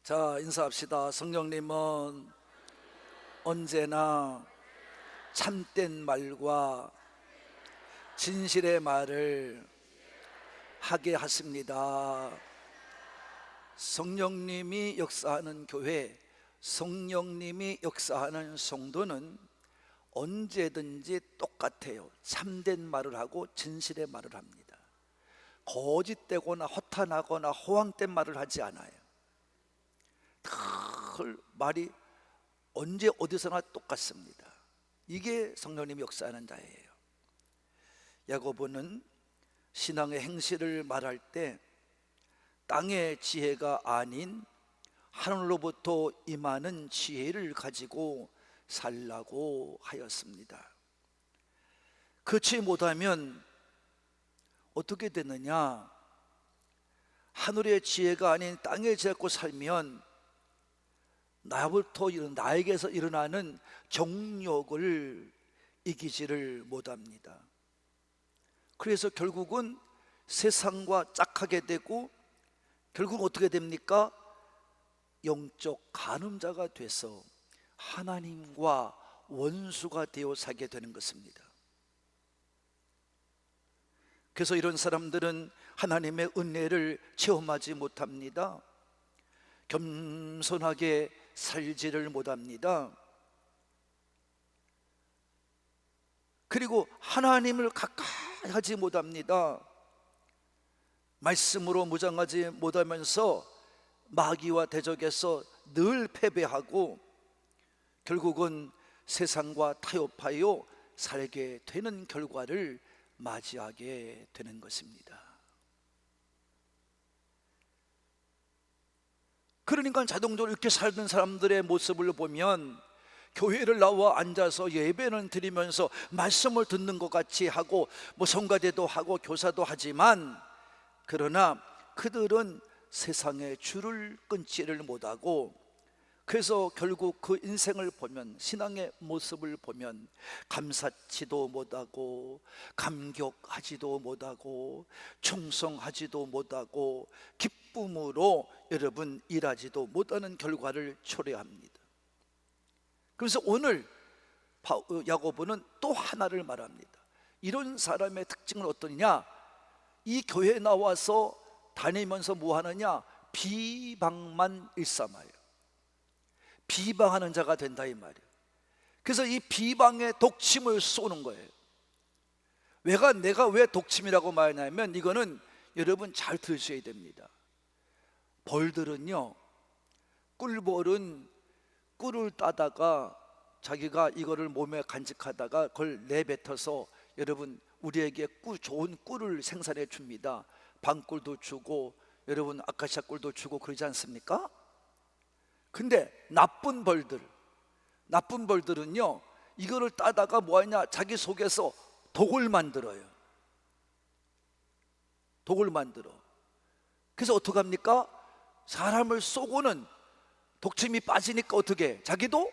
자, 인사합시다. 성령님은 언제나 참된 말과 진실의 말을 하게 하십니다. 성령님이 역사하는 교회, 성령님이 역사하는 성도는 언제든지 똑같아요. 참된 말을 하고 진실의 말을 합니다. 거짓되거나 허탄하거나 허황된 말을 하지 않아요. 늘 말이 언제 어디서나 똑같습니다. 이게 성령님이 역사하는 자예요. 야고보는 신앙의 행실을 말할 때 땅의 지혜가 아닌 하늘로부터 임하는 지혜를 가지고 살라고 하였습니다. 그렇지 못하면 어떻게 되느냐? 하늘의 지혜가 아닌 땅의 지혜 갖고 살면 나에게서 일어나는 정욕을 이기지를 못합니다. 그래서 결국은 세상과 짝하게 되고, 결국은 어떻게 됩니까? 영적 간음자가 돼서 하나님과 원수가 되어 살게 되는 것입니다. 그래서 이런 사람들은 하나님의 은혜를 체험하지 못합니다. 겸손하게 살지를 못합니다. 그리고 하나님을 가까이 하지 못합니다. 말씀으로 무장하지 못하면서 마귀와 대적해서 늘 패배하고 결국은 세상과 타협하여 살게 되는 결과를 맞이하게 되는 것입니다. 그러니까 자동적으로 이렇게 살던 사람들의 모습을 보면 교회를 나와 앉아서 예배는 드리면서 말씀을 듣는 것 같이 하고 성가대도 하고 교사도 하지만, 그러나 그들은 세상의 줄을 끊지를 못하고, 그래서 결국 그 인생을 보면, 신앙의 모습을 보면 감사치도 못하고 감격하지도 못하고 충성하지도 못하고 기쁨으로 여러분 일하지도 못하는 결과를 초래합니다. 그래서 오늘 야고보는 또 하나를 말합니다. 이런 사람의 특징은 어떠냐? 이 교회에 나와서 다니면서 뭐 하느냐? 비방만 일삼아요. 비방하는 자가 된다 이 말이에요. 그래서 이 비방에 독침을 쏘는 거예요. 내가 왜 독침이라고 말하냐면, 이거는 여러분 잘 들으셔야 됩니다. 벌들은요, 꿀벌은 꿀을 따다가 자기가 이거를 몸에 간직하다가 그걸 내뱉어서 여러분 우리에게 좋은 꿀을 생산해 줍니다. 방꿀도 주고 여러분 아카시아 꿀도 주고 그러지 않습니까? 근데 나쁜 벌들은요, 이거를 따다가 뭐하냐? 자기 속에서 독을 만들어요. 독을 만들어. 그래서 어떡합니까? 사람을 쏘고는 독침이 빠지니까 어떻게? 자기도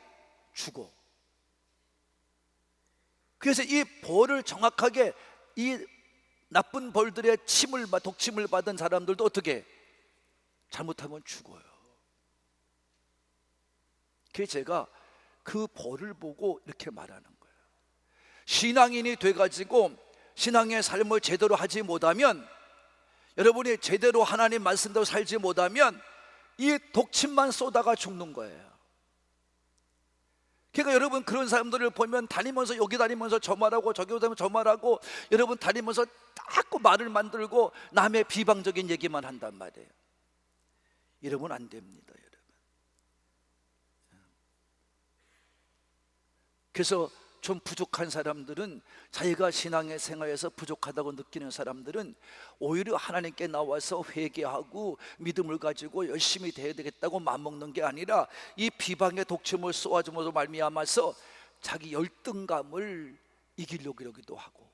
죽어. 그래서 이 벌을 정확하게, 이 나쁜 벌들의 독침을 받은 사람들도 어떻게? 잘못하면 죽어요. 그래서 제가 그 벌을 보고 이렇게 말하는 거예요. 신앙인이 돼가지고 신앙의 삶을 제대로 하지 못하면, 여러분이 제대로 하나님 말씀대로 살지 못하면 이 독침만 쏘다가 죽는 거예요. 그러니까 여러분 그런 사람들을 보면 다니면서 여기 다니면서 저 말하고 저기 다니면서 저 말하고, 여러분 다니면서 자꾸 말을 만들고 남의 비방적인 얘기만 한단 말이에요. 이러면 안 됩니다, 여러분. 그래서 좀 부족한 사람들은, 자기가 신앙의 생활에서 부족하다고 느끼는 사람들은 오히려 하나님께 나와서 회개하고 믿음을 가지고 열심히 돼야 되겠다고 마음먹는 게 아니라 이 비방의 독침을 쏘아줌으로 말미암아서 자기 열등감을 이기려고 이러기도 하고,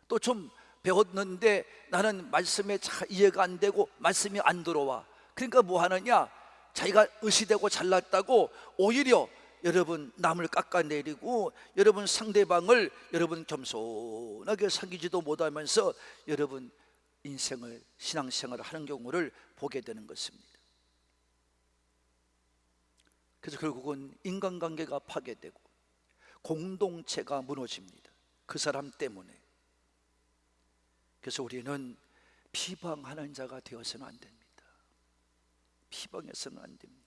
또 좀 배웠는데 나는 말씀에 잘 이해가 안 되고 말씀이 안 들어와. 그러니까 뭐 하느냐? 자기가 의시되고 잘났다고 오히려 여러분 남을 깎아내리고 여러분 상대방을 여러분 겸손하게 사귀지도 못하면서 여러분 인생을, 신앙생활을 하는 경우를 보게 되는 것입니다. 그래서 결국은 인간관계가 파괴되고 공동체가 무너집니다. 그 사람 때문에. 그래서 우리는 비방하는 자가 되어서는 안 됩니다. 비방해서는 안 됩니다.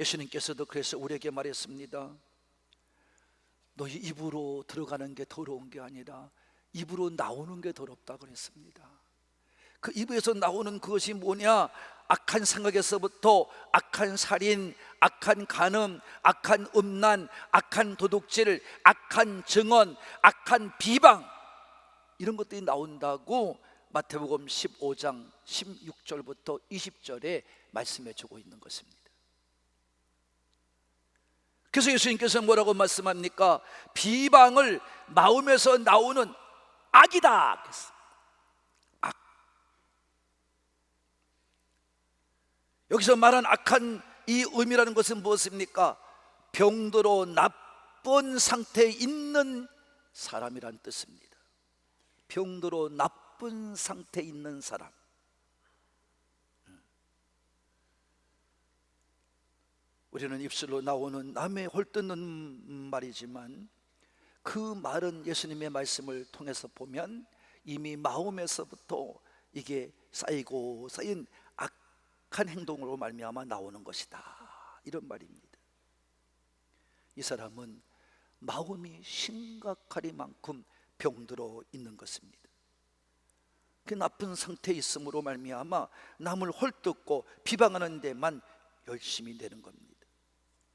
예수님께서도 그래서 우리에게 말했습니다. 너희 입으로 들어가는 게 더러운 게 아니라 입으로 나오는 게 더럽다 그랬습니다. 그 입에서 나오는 그것이 뭐냐? 악한 생각에서부터 악한 살인, 악한 간음, 악한 음란, 악한 도둑질, 악한 증언, 악한 비방, 이런 것들이 나온다고 마태복음 15장 16절부터 20절에 말씀해 주고 있는 것입니다. 그래서 예수님께서 뭐라고 말씀합니까? 비방을 마음에서 나오는 악이다. 악. 여기서 말한 악한 이 의미라는 것은 무엇입니까? 병들어 나쁜 상태에 있는 사람이란 뜻입니다. 병들어 나쁜 상태에 있는 사람. 우리는 입술로 나오는 남의 헐뜯는 말이지만 그 말은 예수님의 말씀을 통해서 보면 이미 마음에서부터 이게 쌓이고 쌓인 악한 행동으로 말미암아 나오는 것이다, 이런 말입니다. 이 사람은 마음이 심각하리만큼 병들어 있는 것입니다. 그 나쁜 상태에 있음으로 말미암아 남을 헐뜯고 비방하는 데만 열심히 내는 겁니다.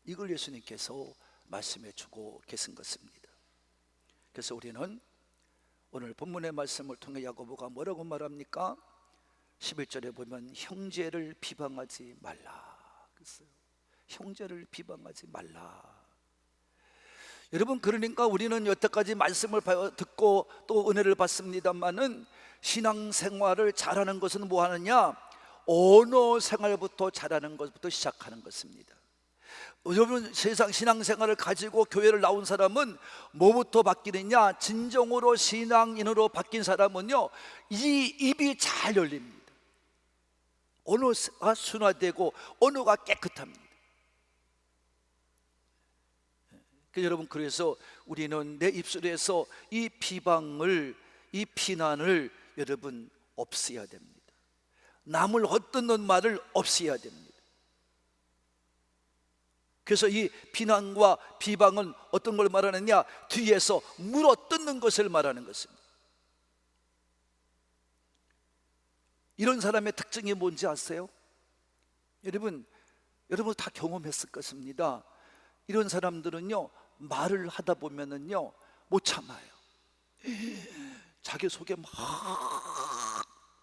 이걸 예수님께서 말씀해 주고 계신 것입니다. 그래서 우리는 오늘 본문의 말씀을 통해 야고보가 뭐라고 말합니까? 11절에 보면 형제를 비방하지 말라 그랬어요. 형제를 비방하지 말라. 여러분, 그러니까 우리는 여태까지 말씀을 듣고 또 은혜를 받습니다만은 신앙생활을 잘하는 것은 뭐 하느냐? 언어 생활부터 잘하는 것부터 시작하는 것입니다. 여러분, 세상 신앙생활을 가지고 교회를 나온 사람은 뭐부터 바뀌느냐? 진정으로 신앙인으로 바뀐 사람은요, 이 입이 잘 열립니다. 언어가 순화되고 언어가 깨끗합니다. 여러분, 그래서 우리는 내 입술에서 이 비방을, 이 비난을 여러분 없애야 됩니다. 남을 헛듣는 말을 없애야 됩니다. 그래서 이 비난과 비방은 어떤 걸 말하느냐? 뒤에서 물어뜯는 것을 말하는 것입니다. 이런 사람의 특징이 뭔지 아세요? 여러분 다 경험했을 것입니다. 이런 사람들은요, 말을 하다 보면은요 못 참아요. 자기 속에 막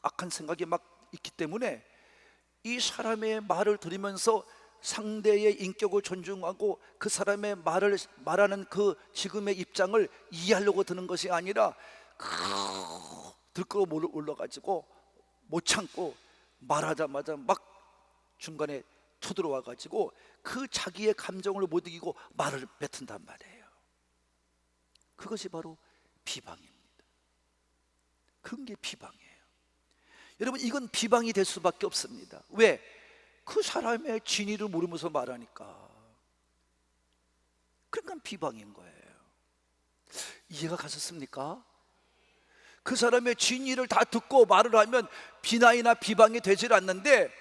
악한 생각이 막 있기 때문에 이 사람의 말을 들으면서 상대의 인격을 존중하고 그 사람의 말하는 그 지금의 입장을 이해하려고 드는 것이 아니라 들끓어 올라가지고 못 참고 말하자마자 막 중간에 쳐들어와 가지고 그 자기의 감정을 못 이기고 말을 뱉은단 말이에요. 그것이 바로 비방입니다. 그런 게 비방이에요. 여러분, 이건 비방이 될 수밖에 없습니다. 왜? 그 사람의 진위를 모르면서 말하니까. 그러니까 비방인 거예요. 이해가 가셨습니까? 그 사람의 진위를 다 듣고 말을 하면 비난이나 비방이 되질 않는데,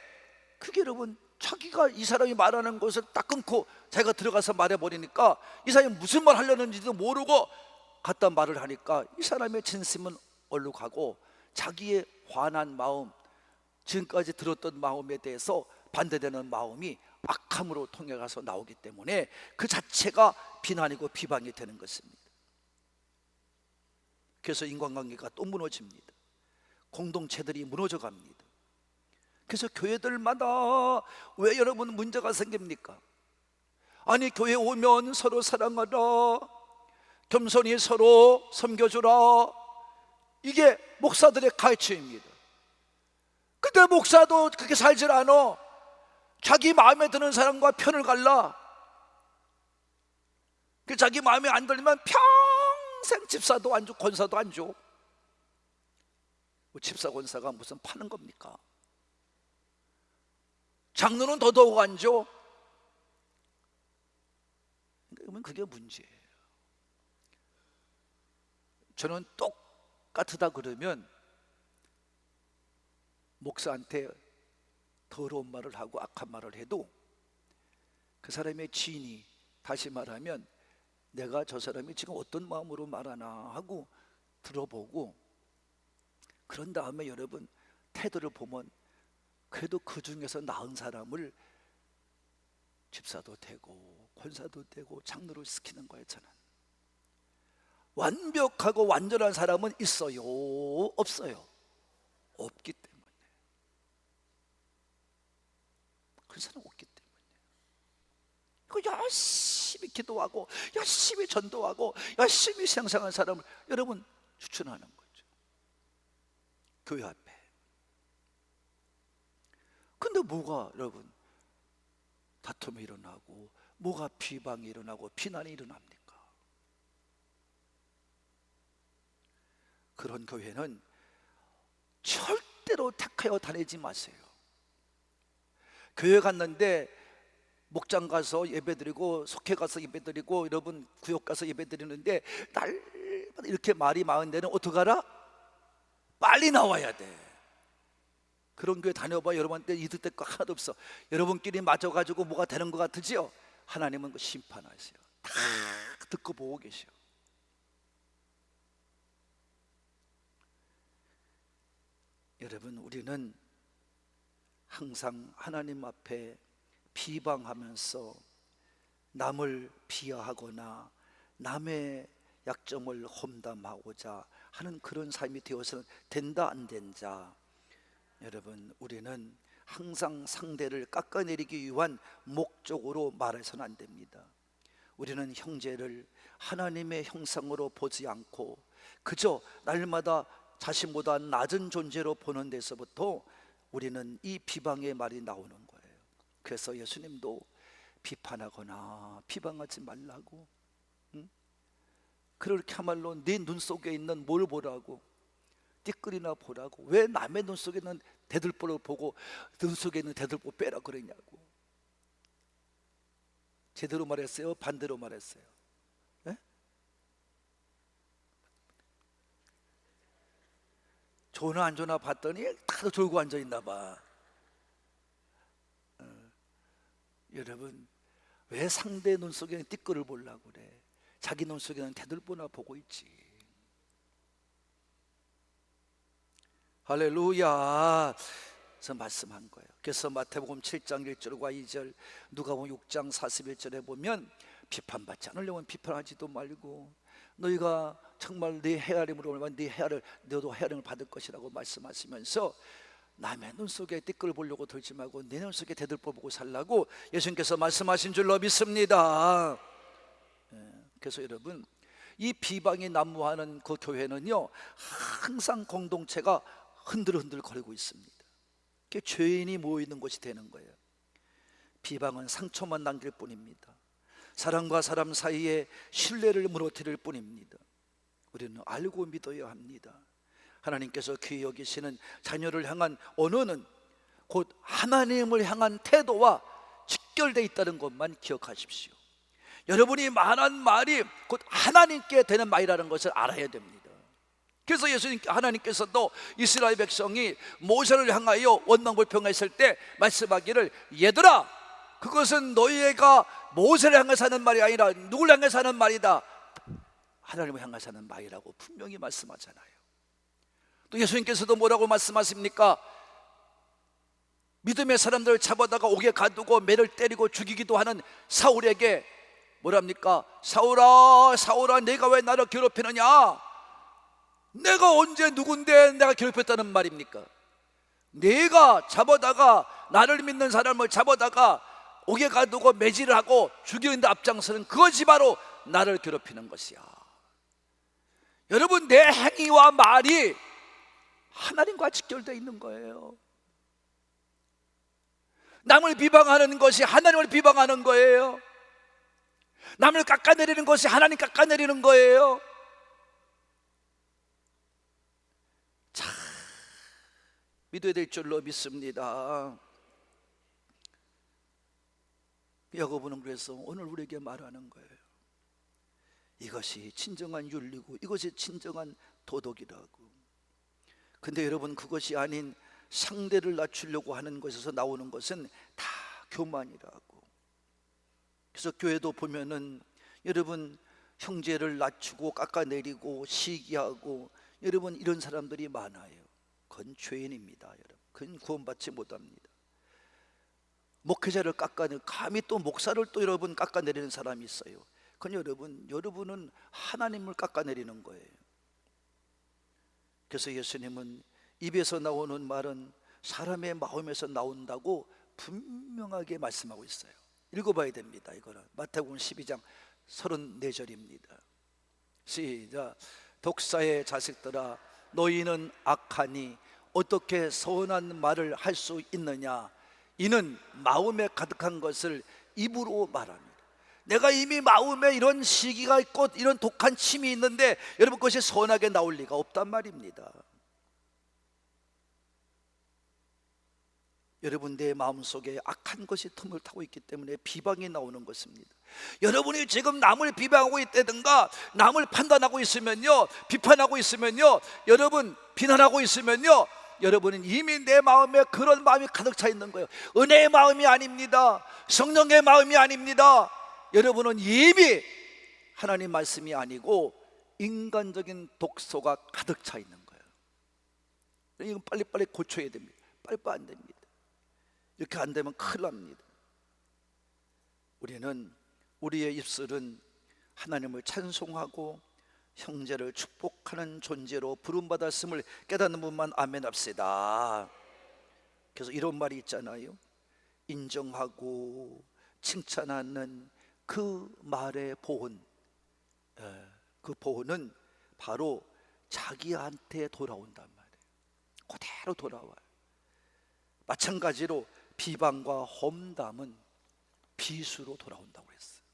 그게 여러분, 자기가 이 사람이 말하는 것을 딱 끊고 자기가 들어가서 말해버리니까 이 사람이 무슨 말 하려는지도 모르고 갖다 말을 하니까 이 사람의 진심은 얼로 가고 자기의 화난 마음, 지금까지 들었던 마음에 대해서 반대되는 마음이 악함으로 통해가서 나오기 때문에 그 자체가 비난이고 비방이 되는 것입니다. 그래서 인간관계가 또 무너집니다. 공동체들이 무너져 갑니다. 그래서 교회들마다 왜 여러분 문제가 생깁니까? 아니, 교회 오면 서로 사랑하라, 겸손히 서로 섬겨주라, 이게 목사들의 가르침입니다. 근데 목사도 그렇게 살질 않아. 자기 마음에 드는 사람과 편을 갈라. 그 자기 마음에 안 들면 평생 집사도 안 줘, 권사도 안 줘. 집사 권사가 무슨 파는 겁니까? 장로는 더더욱 안 줘. 그러면 그게 문제예요. 저는 똑같다 그러면 목사한테 더러운 말을 하고 악한 말을 해도 그 사람의 지인이, 다시 말하면 내가 저 사람이 지금 어떤 마음으로 말하나 하고 들어보고, 그런 다음에 여러분 태도를 보면 그래도 그 중에서 나은 사람을 집사도 되고 권사도 되고 장로로 시키는 거예요. 저는 완벽하고 완전한 사람은 있어요? 없어요? 없기 때문에. 그 사람 없기 때문에 그 열심히 기도하고 열심히 전도하고 열심히 생생한 사람을 여러분 추천하는 거죠, 교회 앞에. 근데 뭐가 여러분 다툼이 일어나고 뭐가 비방이 일어나고 비난이 일어납니까? 그런 교회는 절대로 택하여 다니지 마세요. 교회 갔는데 목장 가서 예배드리고 속회 가서 예배드리고 여러분 구역 가서 예배드리는데 날마다 이렇게 말이 많은 데는 어떡하라? 빨리 나와야 돼. 그런 교회 다녀봐. 여러분한테 이득 될 거 하나도 없어. 여러분끼리 맞아가지고 뭐가 되는 것 같으지요? 하나님은 그 심판하세요. 다 듣고 보고 계셔. 여러분, 우리는 항상 하나님 앞에 비방하면서 남을 비하하거나 남의 약점을 험담하고자 하는 그런 삶이 되어서는 된다 안 된다. 여러분, 우리는 항상 상대를 깎아내리기 위한 목적으로 말해서는 안 됩니다. 우리는 형제를 하나님의 형상으로 보지 않고 그저 날마다 자신보다 낮은 존재로 보는 데서부터 우리는 이 비방의 말이 나오는 거예요. 그래서 예수님도 비판하거나 비방하지 말라고, 그렇게야말로 네 눈 속에 있는 뭘 보라고, 띠끌이나 보라고, 왜 남의 눈 속에 있는 대들보를 보고 눈 속에 있는 대들보 빼라 그러냐고. 제대로 말했어요? 반대로 말했어요? 네? 좋나 안 좋나 봤더니 다들 졸고 앉아있나 봐. 여러분, 왜 상대 눈 속에는 띠끌을 보려고 그래? 자기 눈 속에는 대들보나 보고 있지. 할렐루야. 그래서 말씀한 거예요. 그래서 마태복음 7장 1절과 2절, 누가복음 6장 41절에 보면 비판받지 않으려면 비판하지도 말고 너희가 정말 네 헤아림으로 오면 네 헤아를 너도 헤아림을 받을 것이라고 말씀하시면서 남의 눈 속에 띠끌 보려고 들지 말고 내 눈 속에 대들보 보고 살라고 예수님께서 말씀하신 줄로 믿습니다. 그래서 여러분, 이 비방이 난무하는 그 교회는요 항상 공동체가 흔들흔들 거리고 있습니다. 그게 죄인이 모이는 곳이 되는 거예요. 비방은 상처만 남길 뿐입니다. 사람과 사람 사이에 신뢰를 무너뜨릴 뿐입니다. 우리는 알고 믿어야 합니다. 하나님께서 귀히 여기시는 자녀를 향한 언어는 곧 하나님을 향한 태도와 직결되어 있다는 것만 기억하십시오. 여러분이 말한 말이 곧 하나님께 되는 말이라는 것을 알아야 됩니다. 그래서 하나님께서도 이스라엘 백성이 모세를 향하여 원망불평했을 때 말씀하기를, 얘들아, 그것은 너희가 모세를 향해서 하는 말이 아니라 누굴 향해서 하는 말이다, 하나님을 향해서 하는 말이라고 분명히 말씀하잖아요. 또 예수님께서도 뭐라고 말씀하십니까? 믿음의 사람들을 잡아다가 옥에 가두고 매를 때리고 죽이기도 하는 사울에게 뭐랍니까? 사울아, 사울아, 내가 왜 나를 괴롭히느냐? 내가 언제 누군데 내가 괴롭혔다는 말입니까? 내가 잡아다가, 나를 믿는 사람을 잡아다가 옥에 가두고 매질을 하고 죽이는 데 앞장서는 그것이 바로 나를 괴롭히는 것이야. 여러분, 내 행위와 말이 하나님과 직결되어 있는 거예요. 남을 비방하는 것이 하나님을 비방하는 거예요. 남을 깎아내리는 것이 하나님 깎아내리는 거예요. 참 믿어야 될 줄로 믿습니다. 야고보는 그래서 오늘 우리에게 말하는 거예요. 이것이 진정한 윤리고 이것이 진정한 도덕이라고. 근데 여러분, 그것이 아닌 상대를 낮추려고 하는 것에서 나오는 것은 다 교만이라고. 그래서 교회도 보면은 여러분, 형제를 낮추고 깎아내리고 시기하고 여러분, 이런 사람들이 많아요. 그건 죄인입니다. 여러분, 그건 구원받지 못합니다. 목회자를 깎아내리고 감히 또 목사를 또 여러분 깎아내리는 사람이 있어요. 그건 여러분은 하나님을 깎아내리는 거예요. 그래서 예수님은 입에서 나오는 말은 사람의 마음에서 나온다고 분명하게 말씀하고 있어요. 읽어봐야 됩니다. 이거는 마태복음 12장 34절입니다 시작. 독사의 자식들아, 너희는 악하니 어떻게 선한 말을 할 수 있느냐? 이는 마음에 가득한 것을 입으로 말합니다. 내가 이미 마음에 이런 시기가 있고 이런 독한 침이 있는데 여러분, 그것이 선하게 나올 리가 없단 말입니다. 여러분, 내 마음속에 악한 것이 틈을 타고 있기 때문에 비방이 나오는 것입니다. 여러분이 지금 남을 비방하고 있다든가 남을 판단하고 있으면요, 비판하고 있으면요, 여러분 비난하고 있으면요, 여러분은 이미 내 마음에 그런 마음이 가득 차 있는 거예요. 은혜의 마음이 아닙니다. 성령의 마음이 아닙니다. 여러분은 이미 하나님 말씀이 아니고 인간적인 독소가 가득 차 있는 거예요. 이건 빨리빨리 고쳐야 됩니다. 빨리빨리 안 됩니다. 이렇게 안 되면 큰일 납니다. 우리는 우리의 입술은 하나님을 찬송하고 형제를 축복하는 존재로 부름받았음을 깨닫는 분만 아멘 합시다. 그래서 이런 말이 있잖아요. 인정하고 칭찬하는 그 말의 보온, 그 보온은 바로 자기한테 돌아온단 말이에요. 그대로 돌아와요. 마찬가지로 비방과 험담은 비수로 돌아온다고 했어요.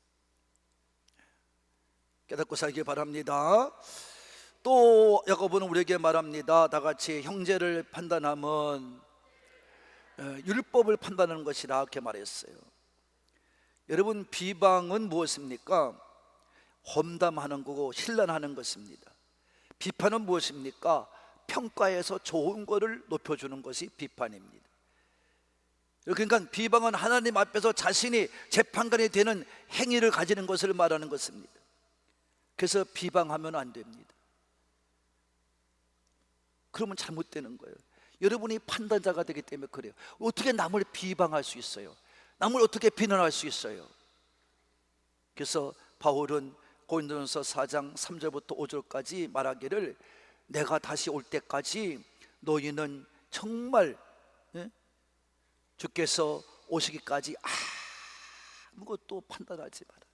깨닫고 살기 바랍니다. 또 야고보는 우리에게 말합니다. 다같이 형제를 판단함은 율법을 판단하는 것이라 이렇게 말했어요. 여러분, 비방은 무엇입니까? 험담하는 거고 신란하는 것입니다. 비판은 무엇입니까? 평가해서 좋은 거를 높여주는 것이 비판입니다. 그러니까 비방은 하나님 앞에서 자신이 재판관이 되는 행위를 가지는 것을 말하는 것입니다. 그래서 비방하면 안 됩니다. 그러면 잘못되는 거예요. 여러분이 판단자가 되기 때문에 그래요. 어떻게 남을 비방할 수 있어요? 남을 어떻게 비난할 수 있어요? 그래서 바울은 고린도전서 4장 3절부터 5절까지 말하기를, 내가 다시 올 때까지 너희는 정말 주께서 오시기까지 아무것도 판단하지 말아라.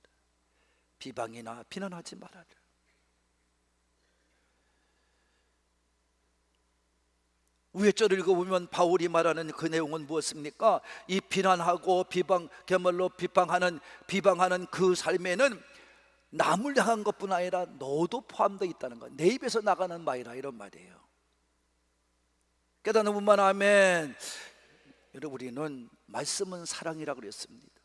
비방이나 비난하지 말아라. 위에 절을 읽어보면 바울이 말하는 그 내용은 무엇입니까? 이 비난하고 그야말로 비방하는 그 삶에는 남을 향한 것뿐 아니라 너도 포함되어 있다는 것, 내 입에서 나가는 말이라, 이런 말이에요. 깨닫는 분만 아멘. 여러분, 우리는 말씀은 사랑이라고 그랬습니다.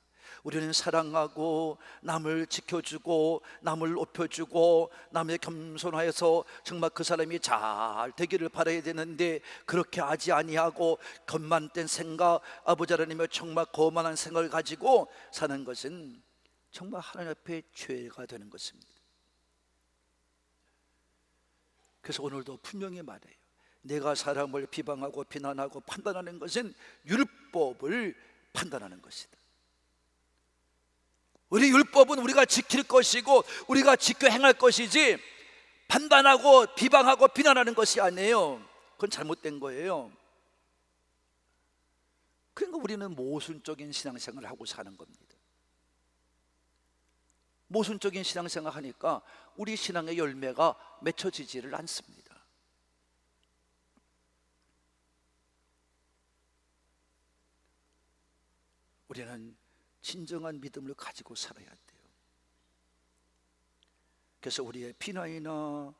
우리는 사랑하고 남을 지켜주고 남을 높여주고 남의 겸손하여서 정말 그 사람이 잘 되기를 바라야 되는데, 그렇게 하지 아니하고 겉만된 생각, 아버지 하나님의 정말 거만한 생각을 가지고 사는 것은 정말 하나님 앞에 죄가 되는 것입니다. 그래서 오늘도 분명히 말해요. 내가 사람을 비방하고 비난하고 판단하는 것은 율법을 판단하는 것이다. 우리 율법은 우리가 지킬 것이고 우리가 지켜 행할 것이지, 판단하고 비방하고 비난하는 것이 아니에요. 그건 잘못된 거예요. 그러니까 우리는 모순적인 신앙생활을 하고 사는 겁니다. 모순적인 신앙생활 하니까 우리 신앙의 열매가 맺혀지지를 않습니다. 우리는 진정한 믿음을 가지고 살아야 돼요. 그래서 우리의 비난이나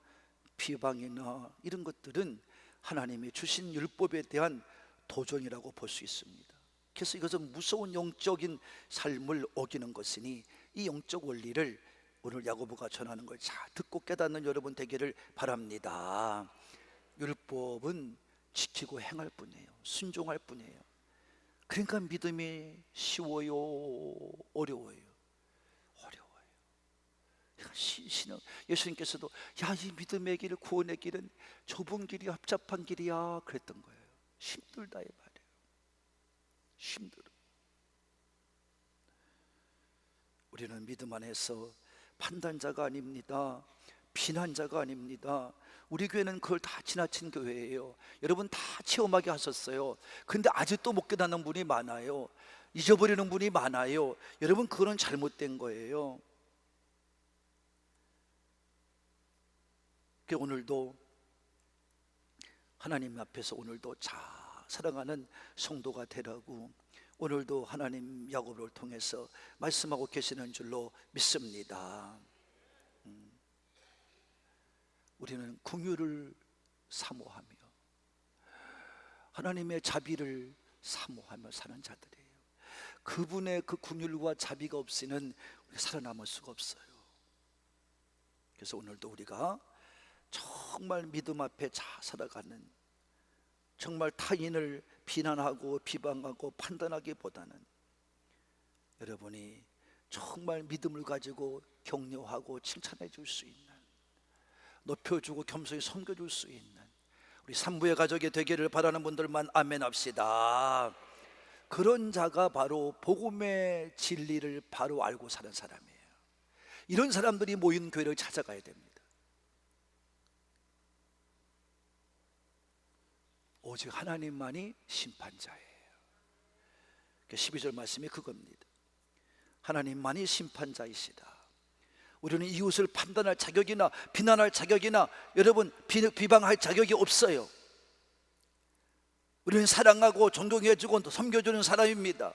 비방이나 이런 것들은 하나님이 주신 율법에 대한 도전이라고 볼 수 있습니다. 그래서 이것은 무서운 영적인 삶을 어기는 것이니 이 영적 원리를 오늘 야고보가 전하는 걸 잘 듣고 깨닫는 여러분 되기를 바랍니다. 율법은 지키고 행할 뿐이에요. 순종할 뿐이에요. 그러니까 믿음이 쉬워요, 어려워요? 어려워요. 예수님께서도 야, 이 믿음의 길, 구원의 길은 좁은 길이야, 합잡한 길이야 그랬던 거예요. 힘들다 이 말이에요. 힘들어. 우리는 믿음 안에서 판단자가 아닙니다. 비난자가 아닙니다. 우리 교회는 그걸 다 지나친 교회예요. 여러분 다 체험하게 하셨어요. 근데 아직도 못 깨닫는 분이 많아요. 잊어버리는 분이 많아요. 여러분 그거는 잘못된 거예요. 오늘도 하나님 앞에서 오늘도 잘 살아가는 성도가 되라고 오늘도 하나님 야고보를 통해서 말씀하고 계시는 줄로 믿습니다. 우리는 긍휼을 사모하며 하나님의 자비를 사모하며 사는 자들이에요. 그분의 그 긍휼과 자비가 없이는 우리가 살아남을 수가 없어요. 그래서 오늘도 우리가 정말 믿음 앞에 잘 살아가는, 정말 타인을 비난하고 비방하고 판단하기보다는 여러분이 정말 믿음을 가지고 격려하고 칭찬해 줄 수 있는, 높여주고 겸손히 섬겨줄 수 있는 우리 산부의 가족이 되기를 바라는 분들만 아멘 합시다. 그런 자가 바로 복음의 진리를 바로 알고 사는 사람이에요. 이런 사람들이 모인 교회를 찾아가야 됩니다. 오직 하나님만이 심판자예요. 12절 말씀이 그겁니다. 하나님만이 심판자이시다. 우리는 이웃을 판단할 자격이나 비난할 자격이나 여러분 비방할 자격이 없어요. 우리는 사랑하고 존경해주고 섬겨주는 사람입니다.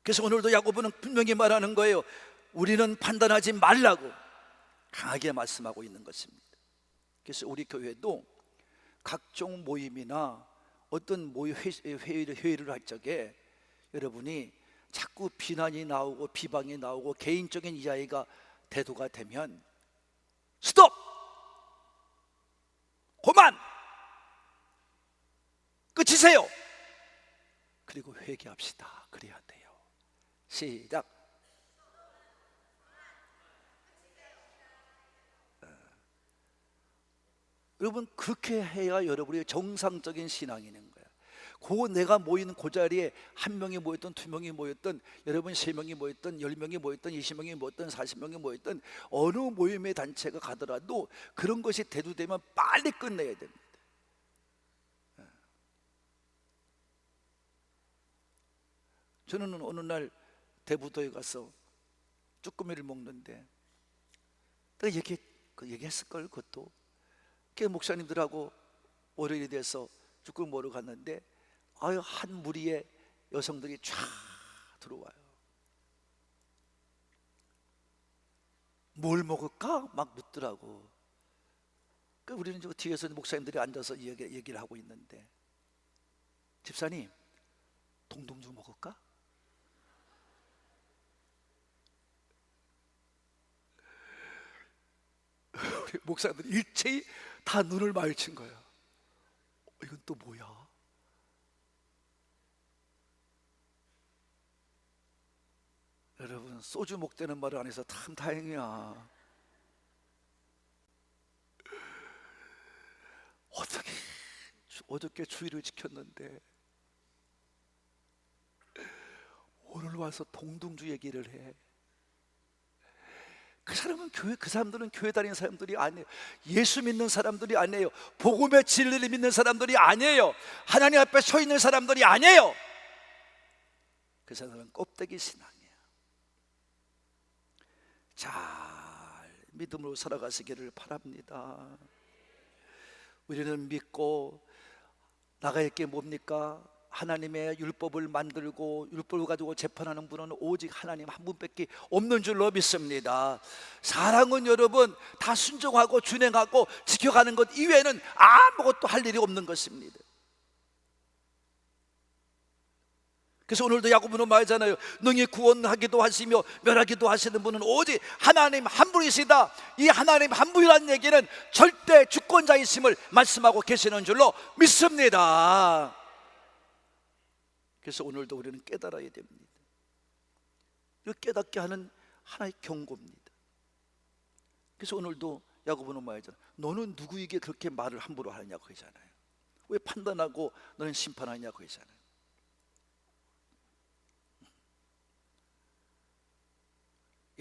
그래서 오늘도 야고보는 분명히 말하는 거예요. 우리는 판단하지 말라고 강하게 말씀하고 있는 것입니다. 그래서 우리 교회도 각종 모임이나 어떤 회의를 할 적에 여러분이 자꾸 비난이 나오고 비방이 나오고 개인적인 이야기가 대두가 되면 스톱! 그만! 끝이세요! 그리고 회개합시다. 그래야 돼요. 시작. 여러분 그렇게 해야 여러분의 정상적인 신앙이 있는 거예요. 내가 모이는 그 자리에 한 명이 모였든 두 명이 모였든 여러분 세 명이 모였든 10명이 모였든 20명이 모였든 40명이 모였든 어느 모임의 단체가 가더라도 그런 것이 대두되면 빨리 끝내야 됩니다. 저는 어느 날 대부도에 가서 쭈꾸미를 먹는데 내가 얘기했을 걸. 그것도 목사님들하고 월요일이 돼서 쭈꾸미 먹으러 갔는데 한 무리의 여성들이 쫙 들어와요. 뭘 먹을까? 막 묻더라고. 우리는 뒤에서 목사님들이 앉아서 얘기를 하고 있는데 집사님 동동주 먹을까? 우리 목사님들이 일체히 다 눈을 마주친 거야. 이건 또 뭐야? 여러분 소주 먹자는 말을 안 해서 참 다행이야. 어저께 주의를 지켰는데 오늘 와서 동동주 얘기를 해. 그 사람들은 교회 다니는 사람들이 아니에요. 예수 믿는 사람들이 아니에요. 복음의 진리를 믿는 사람들이 아니에요. 하나님 앞에 서 있는 사람들이 아니에요. 그 사람은 껍데기 신앙이에요. 잘 믿음으로 살아가시기를 바랍니다. 우리는 믿고 나가야 할 게 뭡니까? 하나님의 율법을 만들고 율법을 가지고 재판하는 분은 오직 하나님 한 분밖에 없는 줄로 믿습니다. 사랑은 여러분 다 순종하고 준행하고 지켜가는 것 이외에는 아무것도 할 일이 없는 것입니다. 그래서 오늘도 야고보는 말하잖아요. 능히 구원하기도 하시며 멸하기도 하시는 분은 오직 하나님 한 분이시다. 이 하나님 한 분이라는 얘기는 절대 주권자이심을 말씀하고 계시는 줄로 믿습니다. 그래서 오늘도 우리는 깨달아야 됩니다. 이렇게 깨닫게 하는 하나의 경고입니다. 그래서 오늘도 야고보는 말하잖아요. 너는 누구에게 그렇게 말을 함부로 하느냐고 하잖아요. 왜 판단하고 너는 심판하냐고 하잖아요.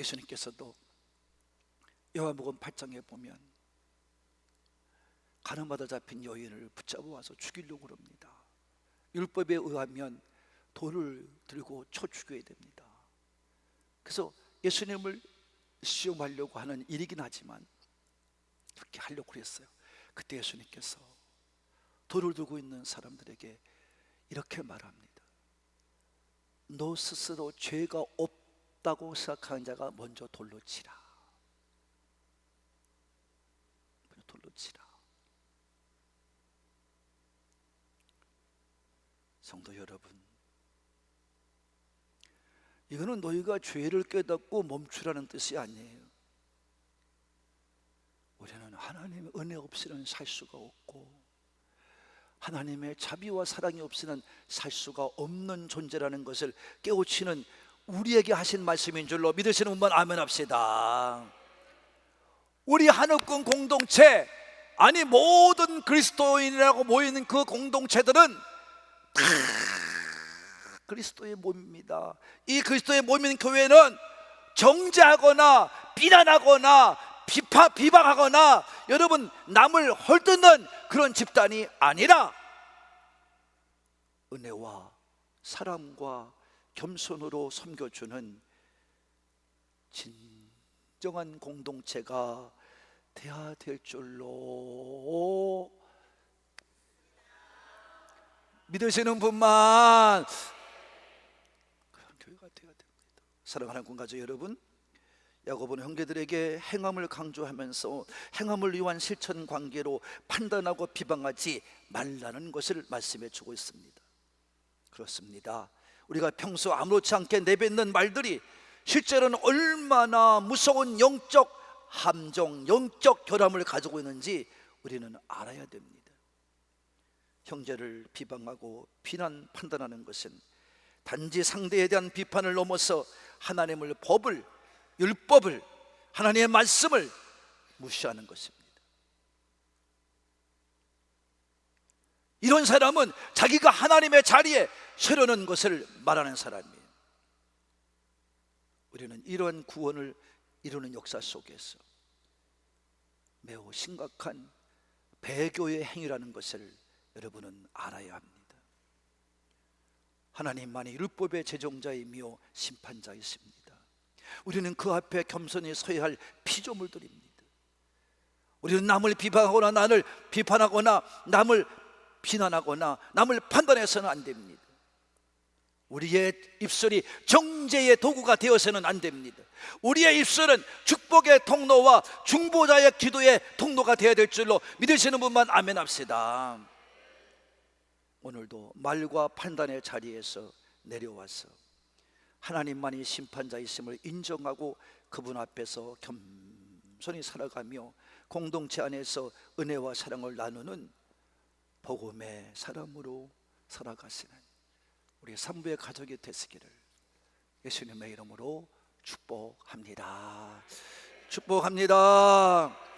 예수님께서도 요한복음 8장에 보면 가늠하다 잡힌 여인을 붙잡아 와서 죽이려고 합니다. 율법에 의하면 돌을 들고 쳐 죽여야 됩니다. 그래서 예수님을 시험하려고 하는 일이긴 하지만 그렇게 하려고 했어요. 그때 예수님께서 돌을 들고 있는 사람들에게 이렇게 말합니다. 너 스스로 죄가 없다고 생각하는 자가 먼저 돌로 치라. 돌로 치라. 성도 여러분, 이거는 너희가 죄를 깨닫고 멈추라는 뜻이 아니에요. 우리는 하나님의 은혜 없이는 살 수가 없고 하나님의 자비와 사랑이 없이는 살 수가 없는 존재라는 것을 깨우치는 우리에게 하신 말씀인 줄로 믿으시는 분만 아멘 합시다. 우리 한옥군 공동체, 아니 모든 그리스도인이라고 모이는 그 공동체들은 다 그리스도의 몸입니다. 이 그리스도의 몸인 교회는 정죄하거나 비난하거나 비방하거나 여러분 남을 헐뜯는 그런 집단이 아니라 은혜와 사랑과 겸손으로 섬겨주는 진정한 공동체가 돼야 될 줄로 믿으시는 분만 그런 교회가 돼야 됩니다. 사랑하는 군가족 여러분, 야고보는 형제들에게 행함을 강조하면서 행함을 위한 실천 관계로 판단하고 비방하지 말라는 것을 말씀해 주고 있습니다. 그렇습니다. 우리가 평소 아무렇지 않게 내뱉는 말들이 실제로는 얼마나 무서운 영적 함정, 영적 결함을 가지고 있는지 우리는 알아야 됩니다. 형제를 비방하고 비난, 판단하는 것은 단지 상대에 대한 비판을 넘어서 하나님을, 법을, 율법을, 하나님의 말씀을 무시하는 것입니다. 이런 사람은 자기가 하나님의 자리에 서려는 것을 말하는 사람이에요. 우리는 이러한 구원을 이루는 역사 속에서 매우 심각한 배교의 행위라는 것을 여러분은 알아야 합니다. 하나님만이 율법의 제정자이며 심판자이십니다. 우리는 그 앞에 겸손히 서야 할 피조물들입니다. 우리는 남을 비방하거나 남을 비판하거나 남을 비난하거나 남을 판단해서는 안 됩니다. 우리의 입술이 정죄의 도구가 되어서는 안 됩니다. 우리의 입술은 축복의 통로와 중보자의 기도의 통로가 되어야 될 줄로 믿으시는 분만 아멘 합시다. 오늘도 말과 판단의 자리에서 내려와서 하나님만이 심판자이심을 인정하고 그분 앞에서 겸손히 살아가며 공동체 안에서 은혜와 사랑을 나누는 복음의 사람으로 살아가시는 우리 산부의 가족이 되시기를 예수님의 이름으로 축복합니다. 축복합니다.